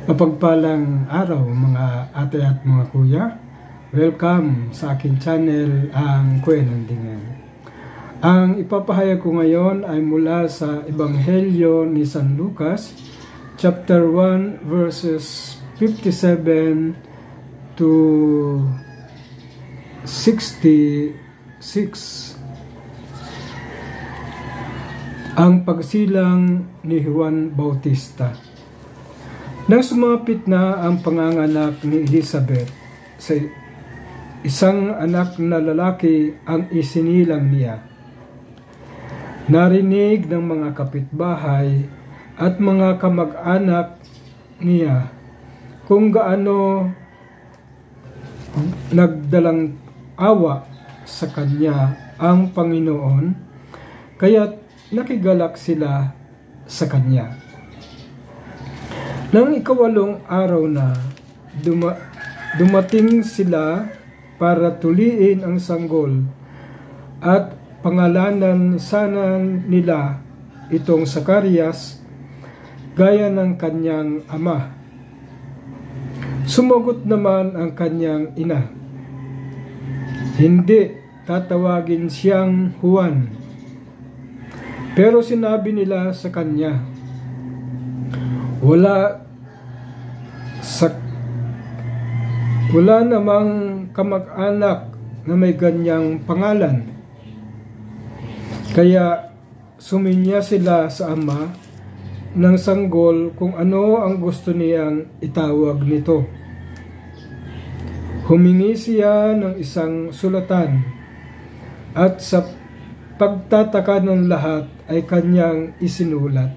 Mapagpalang araw mga ate at mga kuya. Welcome sa aking channel, ang Kuya Nandingan. Ang ipapahayag ko ngayon ay mula sa Ebanghelyo ni San Lucas, chapter 1, verses 57 to 66. Ang pagsilang ni Juan Bautista. Nang sumapit na ang panganganak ni Elizabeth, sa isang anak na lalaki ang isinilang niya. Narinig ng mga kapitbahay at mga kamag-anak niya kung gaano nagdalang awa sa kanya ang Panginoon, kaya't nakigalak sila sa kanya. Nang ikawalong araw na, dumating sila para tuliin ang sanggol at pangalanan sana nila itong Zacarias gaya ng kanyang ama. Sumagot naman ang kanyang ina, "Hindi, tatawagin siyang Juan." Pero sinabi nila sa kanya, Wala namang kamag-anak na may ganyang pangalan. Kaya suminya sila sa ama ng sanggol kung ano ang gusto niyang itawag nito. Humingi siya ng isang sulatan at sa pagtataka ng lahat ay kanyang isinulat.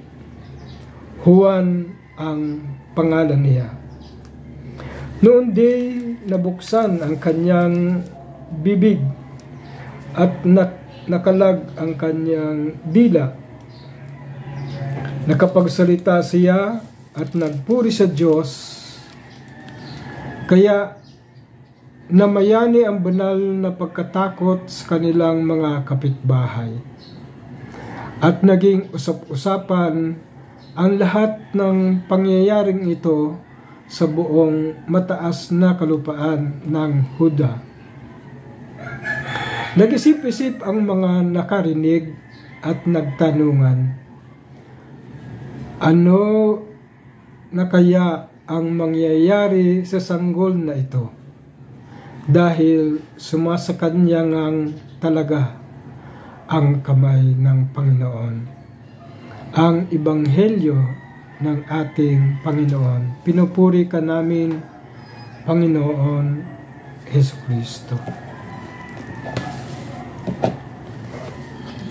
Juan ang pangalan niya. Noon di nabuksan ang kanyang bibig at nakalag ang kanyang dila. Nakapagsalita siya at nagpuri sa Diyos, kaya namayani ang banal na pagkatakot sa kanilang mga kapitbahay. At naging usap-usapan ang lahat ng pangyayaring ito sa buong mataas na kalupaan ng Huda. Nag-isip-isip ang mga nakarinig at nagtanungan, ano na kaya ang mangyayari sa sanggol na ito? Dahil sumasakanya ngang talaga ang kamay ng Panginoon. Ang Ebanghelyo ng ating Panginoon. Pinupuri ka namin, Panginoon Jesucristo.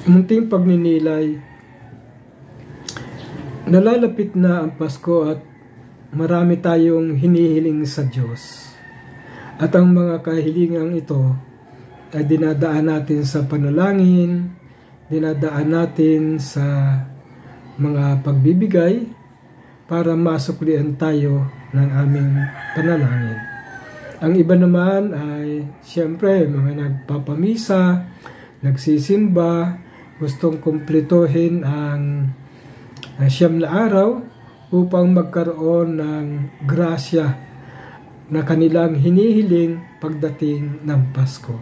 Munting pagninilay, nalalapit na ang Pasko at marami tayong hinihiling sa Diyos. At ang mga kahilingang ito ay dinadaan natin sa panalangin, dinadaan natin sa mga pagbibigay para masuklian tayo ng aming panalangin. Ang iba naman ay siyempre mga nagpapamisa, nagsisimba, gustong kumplituhin ang siyam na araw upang magkaroon ng grasya na kanilang hinihiling pagdating ng Pasko.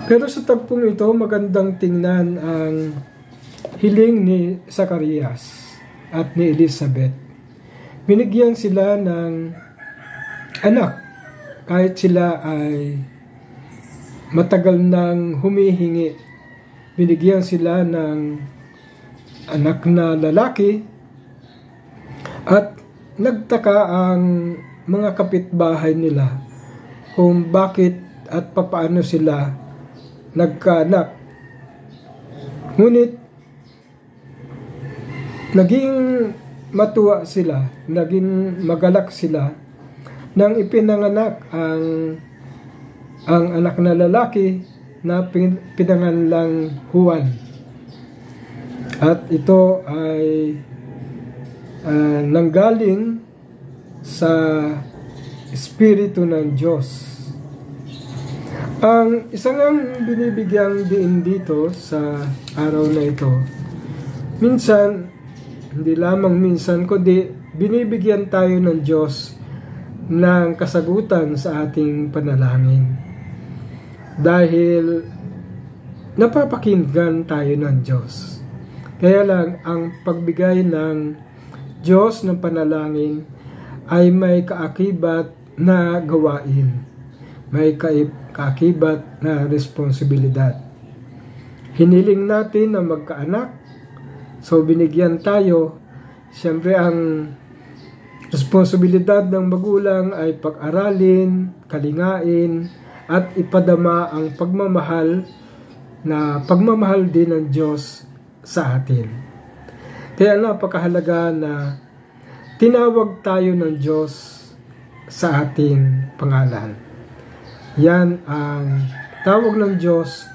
Pero sa tagpong ito, magandang tingnan ang hiling ni Zacarias at ni Elizabeth. Binigyan sila ng anak kahit sila ay matagal nang humihingi. Binigyan sila ng anak na lalaki at nagtaka ang mga kapitbahay nila kung bakit at papaano sila nagkaanak. Ngunit naging matuwa sila, naging magalak sila nang ipinanganak ang anak na lalaki na pinanganlang Juan. At ito ay nanggaling sa Espiritu ng Diyos. Ang isang binibigyang diin dito sa araw na ito, minsan hindi lamang minsan kundi binibigyan tayo ng Diyos ng kasagutan sa ating panalangin. Dahil napapakinggan tayo ng Diyos. Kaya lang, ang pagbigay ng Diyos ng panalangin ay may kaakibat na gawain. May kaakibat na responsibilidad. Hiniling natin na magkaanak, so binigyan tayo. Siyempre, ang responsibilidad ng magulang ay pag-aralin, kalingain, at ipadama ang pagmamahal na pagmamahal din ng Diyos sa atin. Kaya napakahalaga na tinawag tayo ng Diyos sa ating pangalan. Yan ang tawag ng Diyos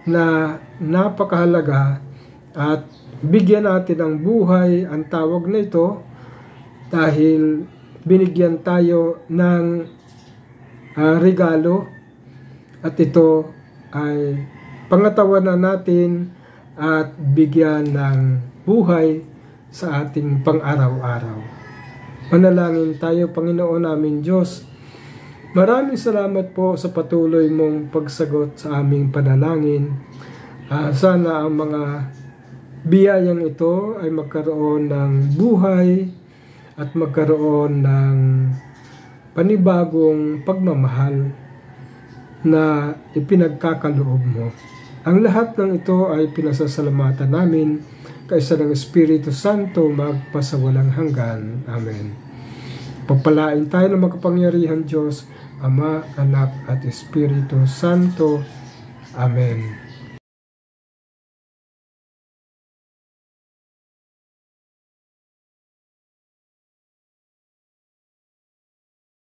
na napakahalaga at bigyan natin ng buhay ang tawag na ito dahil binigyan tayo ng regalo at ito ay pangatawanan natin at bigyan ng buhay sa ating pang-araw-araw. Manalangin tayo, Panginoon namin Diyos. Maraming salamat po sa patuloy mong pagsagot sa aming panalangin. Sana ang mga biyayang ito ay magkaroon ng buhay at magkaroon ng panibagong pagmamahal na ipinagkakaloob mo. Ang lahat ng ito ay pinasasalamatan namin kaisa ng Espiritu Santo magpasawalang hanggan. Amen. Pagpalain tayo ng makapangyarihan Diyos, Ama, Anak at Espiritu Santo. Amen.